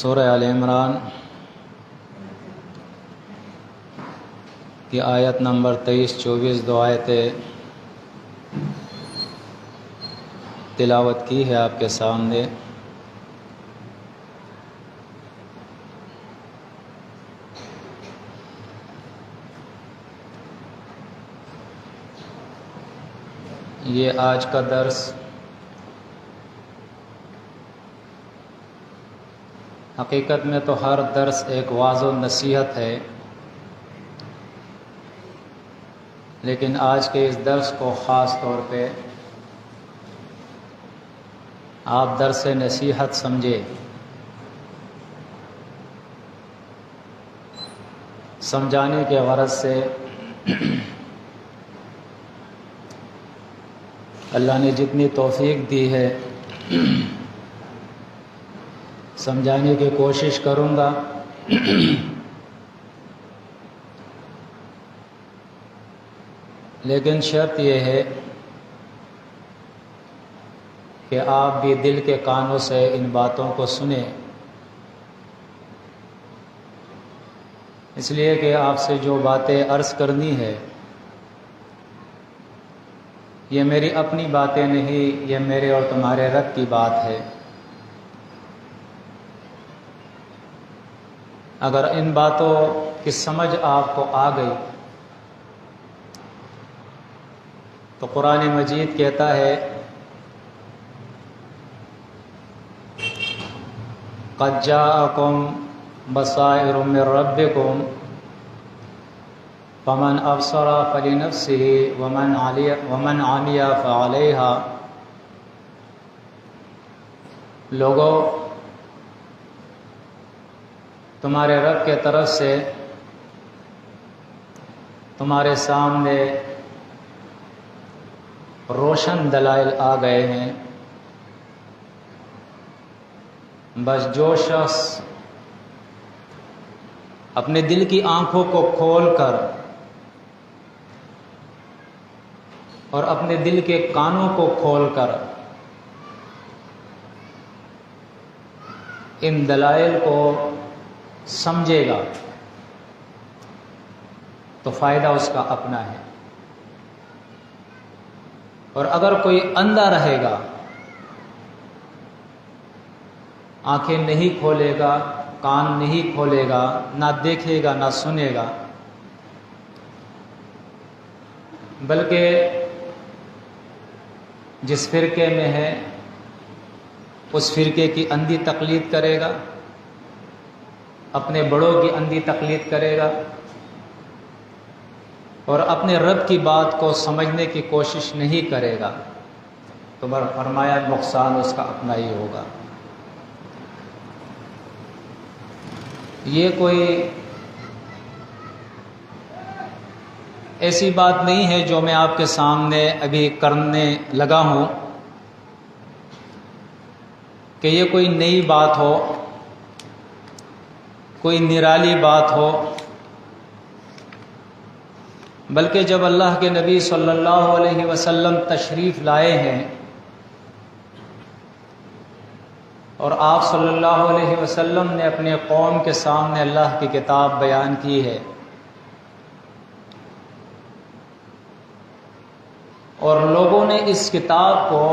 सूरह आल इमरान की आयत नंबर 23-24 दो आयतें तिलावत की है आपके सामने। ये आज का दर्स हकीकत में तो हर दर्स एक वाज़ो नसीहत है, लेकिन आज के इस दर्स को ख़ास तौर पे आप दर्स नसीहत समझे। समझाने के गरज से अल्लाह ने जितनी तौफीक दी है समझाने की कोशिश करूँगा। लेकिन शर्त यह है कि आप भी दिल के कानों से इन बातों को सुने, इसलिए कि आपसे जो बातें अर्ज़ करनी है ये मेरी अपनी बातें नहीं, ये मेरे और तुम्हारे रब की बात है। अगर इन बातों की समझ आपको आ गई तो कुरान मजीद कहता है क़द जाअकुम बसाइरु मिन रब्बिकुम फमन अबसरा फलिनफ्सिही वमन आमिया फअलैहा। लोगों, तुम्हारे रब के तरफ से तुम्हारे सामने रोशन दलाइल आ गए हैं। बस जो शख्स अपने दिल की आंखों को खोलकर और अपने दिल के कानों को खोलकर इन दलाइल को समझेगा तो फ़ायदा उसका अपना है। और अगर कोई अंधा रहेगा, आंखें नहीं खोलेगा, कान नहीं खोलेगा, ना देखेगा ना सुनेगा, बल्कि जिस फ़िरके में है उस फ़िरके की अंधी तकलीद करेगा, अपने बड़ों की अंधी तकलीद करेगा और अपने रब की बात को समझने की कोशिश नहीं करेगा, तो फरमाया नुकसान उसका अपना ही होगा। ये कोई ऐसी बात नहीं है जो मैं आपके सामने अभी करने लगा हूँ कि ये कोई नई बात हो, कोई निराली बात हो, बल्कि जब अल्लाह के नबी सल्लल्लाहु अलैहि वसल्लम तशरीफ़ लाए हैं और आप सल्लल्लाहु अलैहि वसल्लम ने अपने कौम के सामने अल्लाह की किताब बयान की है और लोगों ने इस किताब को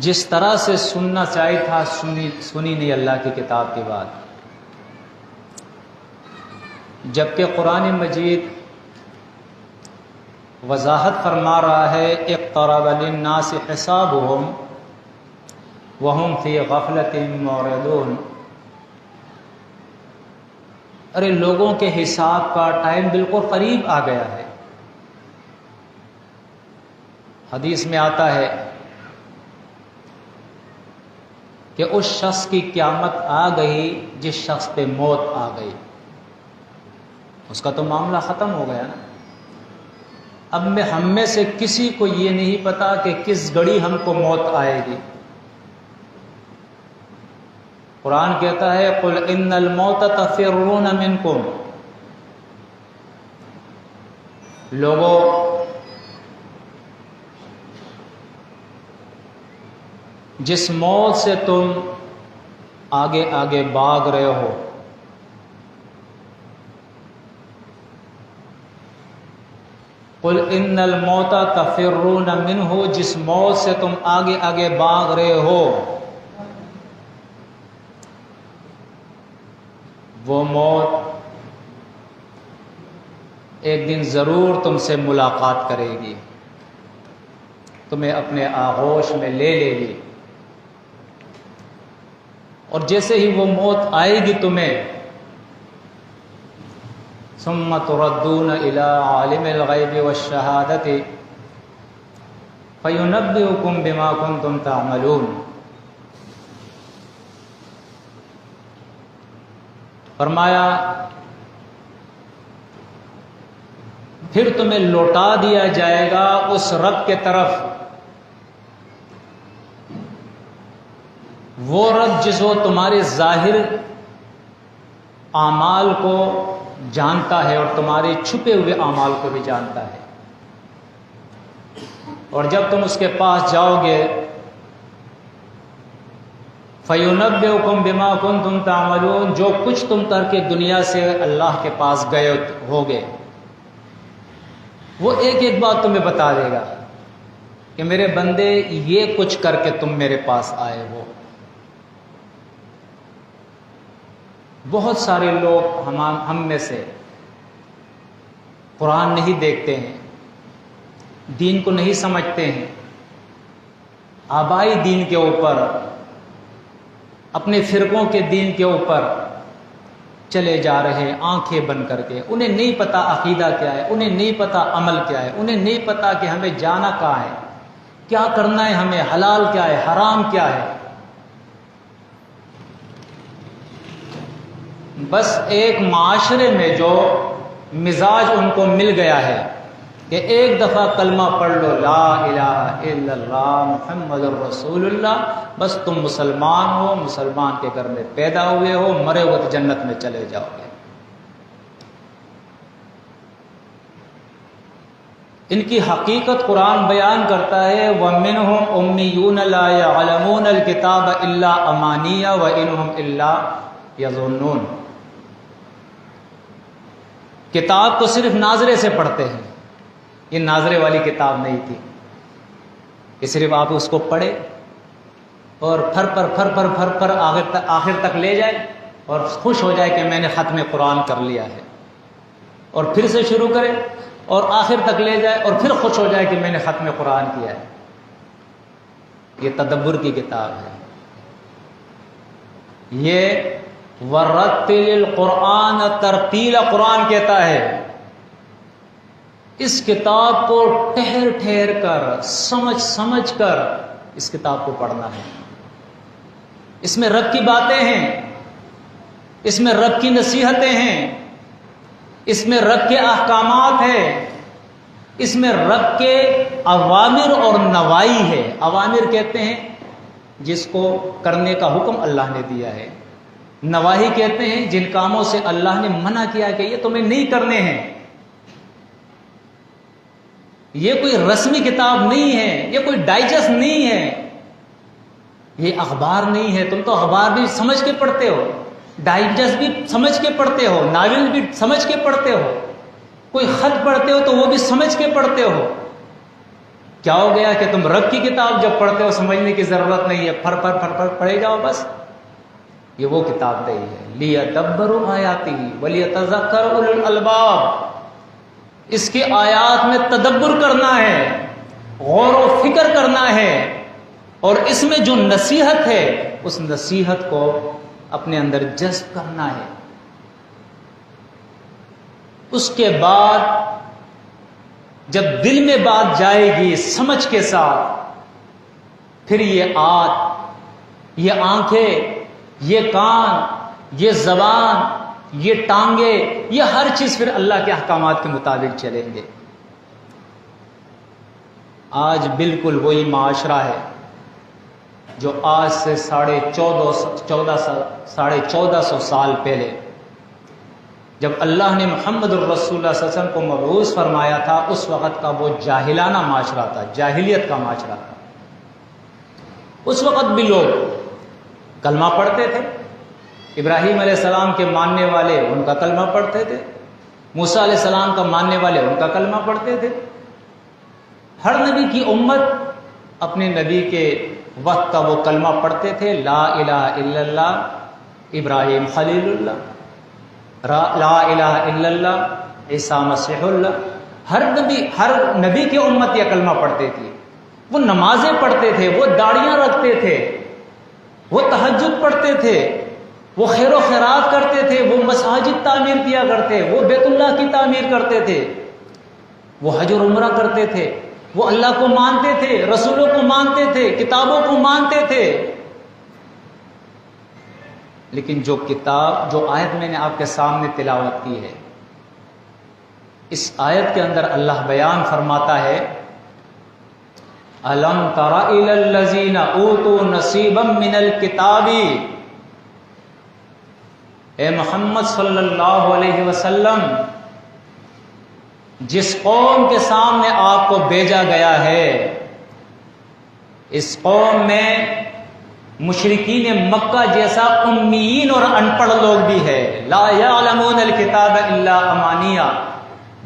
जिस तरह से सुनना चाहिए था सुनी नहीं अल्लाह की किताब की बात। जबकि कुरान मजीद वजाहत फरमा रहा है इक़्तरब लिन्नासि हिसाबुहुम वहुम फ़ी गफ़लतिन मुअरिदून। अरे लोगों के हिसाब का टाइम बिल्कुल करीब आ गया है। हदीस में आता है कि उस शख्स की क़यामत आ गई जिस शख्स पे मौत आ गई, उसका तो मामला ख़त्म हो गया ना। अब हम में से किसी को ये नहीं पता कि किस घड़ी हमको मौत आएगी। कुरान कहता है कुल इन्नल मौत तफ़िर्रून मिनकुम, लोगों जिस मौत से तुम आगे आगे भाग रहे हो, कुल इन्नल मौत तफ़िर्रून मिन्हु, जिस मौत से तुम आगे आगे भाग रहे हो वो मौत एक दिन ज़रूर तुमसे मुलाकात करेगी, तुम्हें अपने आगोश में ले लेगी। और जैसे ही वो मौत आएगी तुम्हें, सुम्मा तुरद्दून इला आलिमिल गैबि वश्शहादति फयुनब्बिउकुम बिमा कुंतुम तअमलून। फरमाया फिर तुम्हें लौटा दिया जाएगा उस रब के तरफ, वो रब जिसको तुम्हारे जाहिर आमाल को जानता है और तुम्हारे छुपे हुए आमाल को भी जानता है। और जब तुम उसके पास जाओगे, फ़युनब्बिउकुम बिमा कुंतुम तामलून, जो कुछ तुम करके दुनिया से अल्लाह के पास गए होगे, वो एक एक बात तुम्हें बता देगा कि मेरे बंदे ये कुछ करके तुम मेरे पास आए हो। बहुत सारे लोग हम में से कुरान नहीं देखते हैं, दीन को नहीं समझते हैं, आबाई दीन के ऊपर, अपने फिरकों के दीन के ऊपर चले जा रहे हैं आंखें बंद करके। उन्हें नहीं पता अकीदा क्या है, उन्हें नहीं पता अमल क्या है, उन्हें नहीं पता कि हमें जाना कहाँ है, क्या करना है, हमें हलाल क्या है, हराम क्या है। बस एक माशरे में जो मिजाज उनको मिल गया है कि एक दफ़ा कलमा पढ़ लो ला इलाहा इल्लल्लाह मुहम्मदुर रसूलुल्लाह, बस तुम मुसलमान हो, मुसलमान के घर में पैदा हुए हो, मरे हुए तो जन्नत में चले जाओगे। इनकी हकीकत कुरान बयान करता है वमिनहुम उम्मियून ला यअलमूनल किताब इल्ला अमानिया व इनहुम इल्ला यज़ुन्नून। किताब तो सिर्फ नाजरे से पढ़ते हैं, ये नाजरे वाली किताब नहीं थी कि सिर्फ आप उसको पढ़े और फर पर आखिर तक ले जाए और खुश हो जाए कि मैंने ख़त्म कुरान कर लिया है, और फिर से शुरू करे और आखिर तक ले जाए और फिर खुश हो जाए कि मैंने ख़त्म कुरान किया है। ये तदब्बुर की किताब है। ये वरत्तिल कुरान तरतीला कुरान कहता है। इस किताब को ठहर ठहर कर, समझ समझ कर इस किताब को पढ़ना है। इसमें रब की बातें हैं, इसमें रब की नसीहतें हैं, इसमें रब के अहकामात हैं, इसमें रब के अवामिर और नवाई है। अवामिर कहते हैं जिसको करने का हुक्म अल्लाह ने दिया है, नवाही कहते हैं जिन कामों से अल्लाह ने मना किया कि ये तुम्हें नहीं करने हैं। ये कोई रस्मी किताब नहीं है, ये कोई डाइजेस्ट नहीं है, ये अखबार नहीं है। तुम तो अखबार भी समझ के पढ़ते हो, डाइजेस्ट भी समझ के पढ़ते हो, नावल भी समझ के पढ़ते हो, कोई खत पढ़ते हो तो वो भी समझ के पढ़ते हो। क्या हो गया कि तुम रब की किताब जब पढ़ते हो समझने की जरूरत नहीं है, फर पढ़े जाओ बस। ये वो किताब नहीं है। लियदब्बरू आयातिही वलियतज़क्कर उलुल अलबाब। इसके आयात में तदब्बुर करना है, गौर व फिक्र करना है, और इसमें जो नसीहत है उस नसीहत को अपने अंदर जज्ब करना है। उसके बाद जब दिल में बात जाएगी समझ के साथ, फिर ये ये आंखें, ये कान, ये जबान, ये टांगे, ये हर चीज फिर अल्लाह के अहकामात के मुताबिक चलेंगे। आज बिल्कुल वही माशरा है जो आज से 1450 साल पहले जब अल्लाह ने मुहम्मद रसूलुल्लाह सल्लल्लाहु अलैहि वसल्लम को मबऊस फरमाया था, उस वक़्त का वो जाहिलाना माशरा था, जाहिलियत का माशरा था। उस वक़्त भी लोग कलमा पढ़ते थे, इब्राहीम अलैहिस्सलाम के मानने वाले उनका कलमा पढ़ते थे, मूसा अलैहिस्सलाम का मानने वाले उनका कलमा पढ़ते थे। हर नबी की उम्मत अपने नबी के वक्त का वो कलमा पढ़ते थे, ला इलाहा इल्लल्लाह इब्राहीम खलीलुल्लाह, ला इलाहा इल्लल्लाह ईसा मसीहुल्लाह। हर नबी की उम्मत यह कलमा पढ़ते थी। वो नमाजें पढ़ते थे, वो दाढ़ियां रखते थे, वो तहज्जुद पढ़ते थे, वो खैर खैरात करते थे, वो मसाजिद तामीर किया करते, वो बैतुल्लाह की तामीर करते थे, वो हज और उम्रा करते थे, वो अल्लाह को मानते थे, रसूलों को मानते थे, किताबों को मानते थे। लेकिन जो आयत मैंने आपके सामने तिलावत की है, इस आयत के अंदर अल्लाह बयान फरमाता है, अलम तरा इलल लज़ीना ऊतू नसीबम मिनल किताबी। ए मोहम्मद सल्लल्लाहु अलैहि वसल्लम, जिस कौम के सामने आपको भेजा गया है, इस कौम में मुशरिकीन मक्का जैसा उम्मीन और अनपढ़ लोग भी है। ला यअलमूनल किताब इल्ला अमानिया,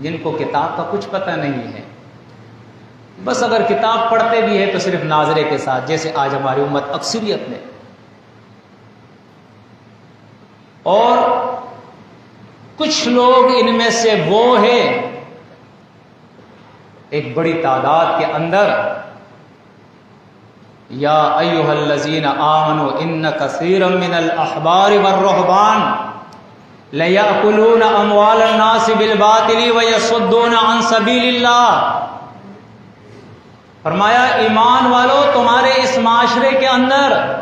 जिनको किताब का कुछ पता नहीं है, बस अगर किताब पढ़ते भी है तो सिर्फ नाजरे के साथ, जैसे आज हमारी उम्मत अक्सरियत में। और कुछ लोग इनमें से वो है, एक बड़ी तादाद के अंदर, या अय्युहल्लज़ीना आमनू इन्न कसीरम मिनल अहबारि वर्रुहबान लयअकुलूना अमवालन नास बिल बातिली व यसुद्दूना अन सबीलिल्लाह। फरमाया, ईमान वालों, तुम्हारे इस माशरे के अंदर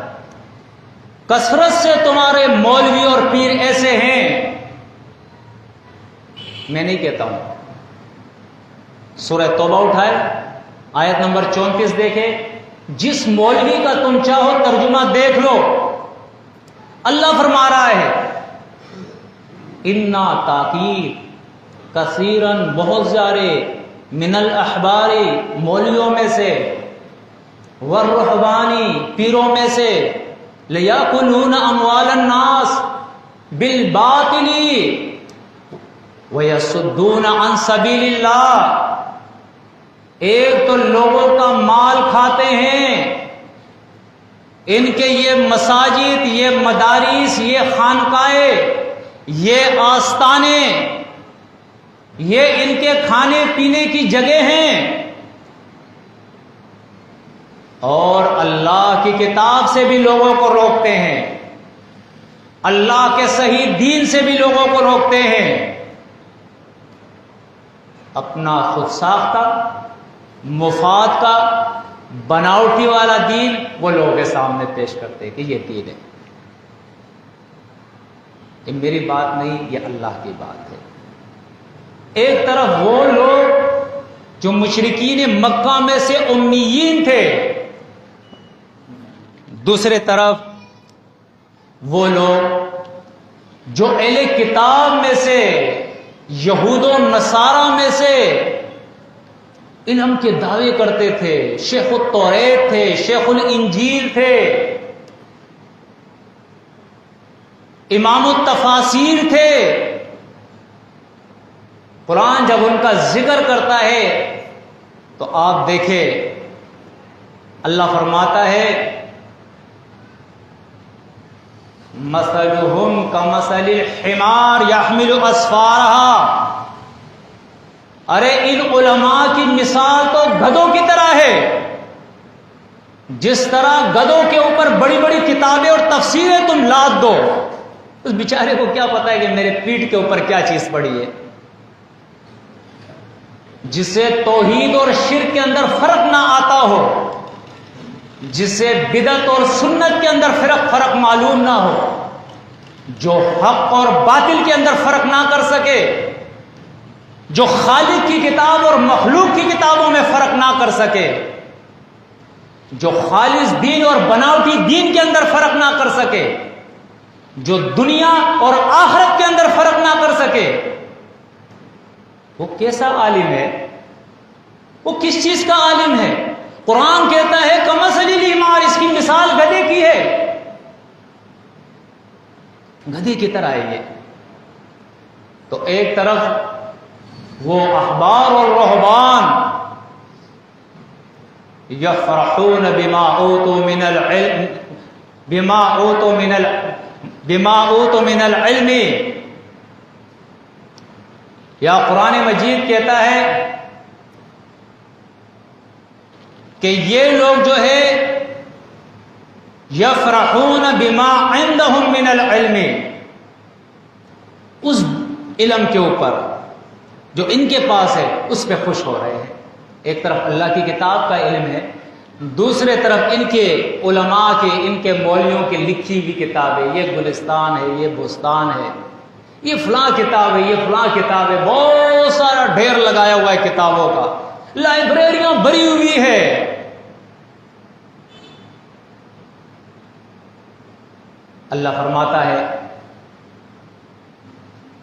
कसरत से तुम्हारे मौलवी और पीर ऐसे हैं, मैं नहीं कहता हूं। सूरह तौबा उठाए, आयत नंबर 34 देखे, जिस मौलवी का तुम चाहो तर्जुमा देख लो, अल्लाह फरमा रहा है, इन्ना ताकीद कसीरन, बहुत सारे, मिनल अहबारी, मौलवियों में से, वर्रुहबानी, पीरों में से, लियाकुलूना अमवालन नास बिल बातिली व यसुद्दूना अन सबीलिल्लाह। एक तो लोगों का माल खाते हैं, इनके ये मसाजिद, ये मदारिस, ये खानकाएं, ये आस्ताने, ये इनके खाने पीने की जगह हैं, और अल्लाह की किताब से भी लोगों को रोकते हैं, अल्लाह के सही दीन से भी लोगों को रोकते हैं। अपना खुद साख्ता, मुफाद का, बनावटी वाला दीन वो लोगों के सामने पेश करते हैं कि ये दीन है। ये मेरी बात नहीं, ये अल्लाह की बात है। एक तरफ वो लोग जो मुशरिकीन मक्का में से उम्मीयीन थे, दूसरे तरफ वो लोग जो अहले किताब में से, यहूदो नसारा में से इल्म के दावे करते थे, शेखुल तौरेत थे, शेखुल इंजील थे, इमामुत तफासीर थे। कुरान जब उनका जिक्र करता है तो आप देखें, अल्लाह फरमाता है, मसलुहुम कमसलिल हिमार यहमिलु अस्फारहा। अरे इन उलमा की मिसाल तो गधों की तरह है। जिस तरह गधों के ऊपर बड़ी बड़ी किताबें और तफसीरें तुम लाद दो, उस बेचारे को क्या पता है कि मेरे पीठ के ऊपर क्या चीज पड़ी है। जिसे तौहीद और शिर्क के अंदर फर्क ना आता हो, जिसे बिदअत और सुन्नत के अंदर फर्क मालूम ना हो, जो हक और बातिल के अंदर फर्क ना कर सके, जो खालिक की किताब और मखलूक की किताबों में फर्क ना कर सके, जो खालिस दीन और बनावटी दीन के अंदर फर्क ना कर सके, जो दुनिया और आखिरत के अंदर फर्क ना कर सके, वो कैसा आलिम है? वो किस चीज का आलिम है? कुरान कहता है कमसलिल हिमार, इसकी मिसाल गधे की है। गधे की तरह है ये। तो एक तरफ वो अहबार और रहबान यफरहून बिमा ऊतू मिनल इल्मी, या कुरान मजीद कहता है कि ये लोग जो है यफरहून बिमा इंदहुम मिनल इल्मी, उस इल्म के ऊपर जो इनके पास है उस पे खुश हो रहे हैं। एक तरफ अल्लाह की किताब का इल्म है, दूसरे तरफ इनके उलमा के, इनके मौलवियों की लिखी हुई किताबें, ये गुलिस्तान है, ये बुस्तान है, ये फलां किताब है, ये फलां किताब है, बहुत सारा ढेर लगाया हुआ है किताबों का, लाइब्रेरियां भरी हुई है। अल्लाह फरमाता है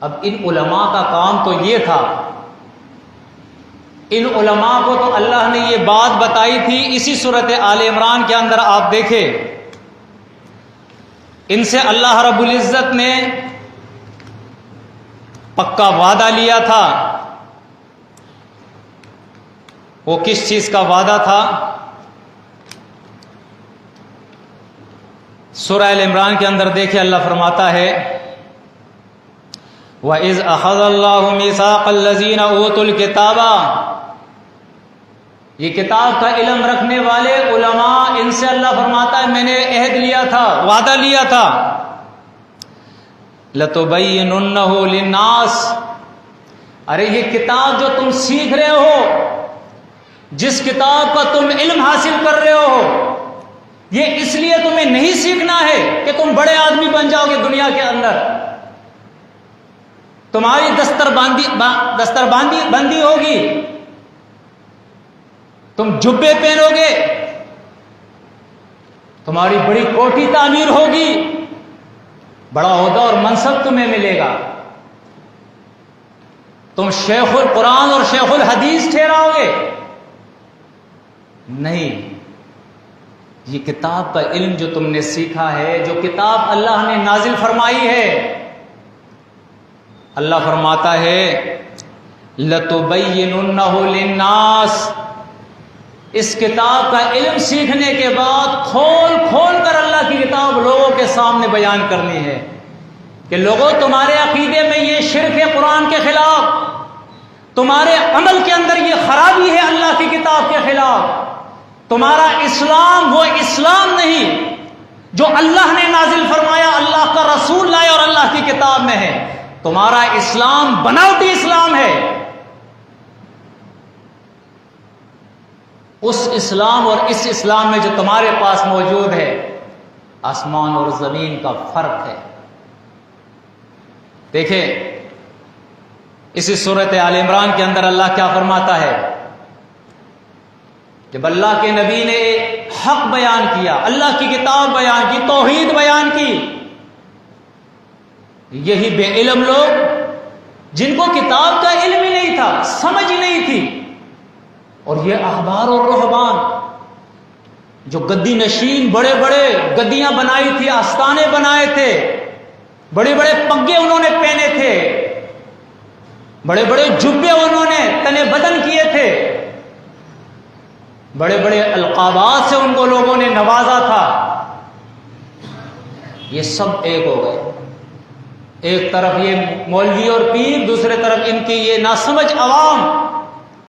अब इन उलमा का काम तो ये था, इन उलमा को तो अल्लाह ने ये बात बताई थी इसी सूरत आले इमरान के अंदर। आप देखें, इनसे अल्लाह रब्बुल इज्जत ने पक्का वादा लिया था। वो किस चीज का वादा था? सूरह आले इमरान के अंदर देखिए, अल्लाह फरमाता है व इज़ अख़ज़ल्लाहु मीसाक़ल्लज़ीना ऊतुल किताबा, ये किताब का इल्म रखने वाले उलमा, इनसे अल्लाह फरमाता है मैंने अहद लिया था, वादा लिया था, लतुबय्यिनुन्नहु लिन्नास। अरे ये किताब जो तुम सीख रहे हो, जिस किताब का तुम इल्म हासिल कर रहे हो, ये इसलिए तुम्हें नहीं सीखना है कि तुम बड़े आदमी बन जाओगे दुनिया के अंदर, तुम्हारी दस्तरबंदी बंदी होगी, तुम जुब्बे पहनोगे, तुम्हारी बड़ी कोठी तामीर होगी, बड़ा ओहदा और मनसब तुम्हें मिलेगा, तुम शेखुल कुरान और शेखुल हदीस ठहराओगे। नहीं, ये किताब का इल्म जो तुमने सीखा है, जो किताब अल्लाह ने नाजिल फरमाई है, अल्लाह फरमाता है लतुबय्यिनुन्नहु लिन्नास, इस किताब का इल्म सीखने के बाद खोल खोल कर अल्लाह की किताब लोगों के सामने बयान करनी है कि लोगों, तुम्हारे अकीदे में ये शिर्क है कुरान के खिलाफ, तुम्हारे अमल के अंदर ये खराबी है अल्लाह की किताब के खिलाफ, तुम्हारा इस्लाम वो इस्लाम नहीं जो अल्लाह ने नाजिल फरमाया, अल्लाह का रसूल लाए और अल्लाह की किताब में है, तुम्हारा इस्लाम बनावटी इस्लाम है। उस इस्लाम और इस इस्लाम में जो तुम्हारे पास मौजूद है, आसमान और जमीन का फर्क है। देखें, इसी सूरत आल इमरान के अंदर अल्लाह क्या फरमाता है, जब अल्लाह के नबी ने हक बयान किया, अल्लाह की किताब बयान की, तौहीद बयान की, यही बेइल्म लोग जिनको किताब का इल्म ही नहीं था, समझ ही नहीं थी, और ये अखबार और रहबान जो गद्दी नशीन बड़े बड़े गद्दियां बनाई थी, आस्ताने बनाए थे, बड़े बड़े पग्गे उन्होंने पहने थे, बड़े बड़े जुब्बे उन्होंने तने बदन किए थे, बड़े बड़े अलकाबात से उनको लोगों ने नवाजा था, ये सब एक हो गए। एक तरफ ये मौलवी और पीर, दूसरे तरफ इनकी ये नासमझ अवाम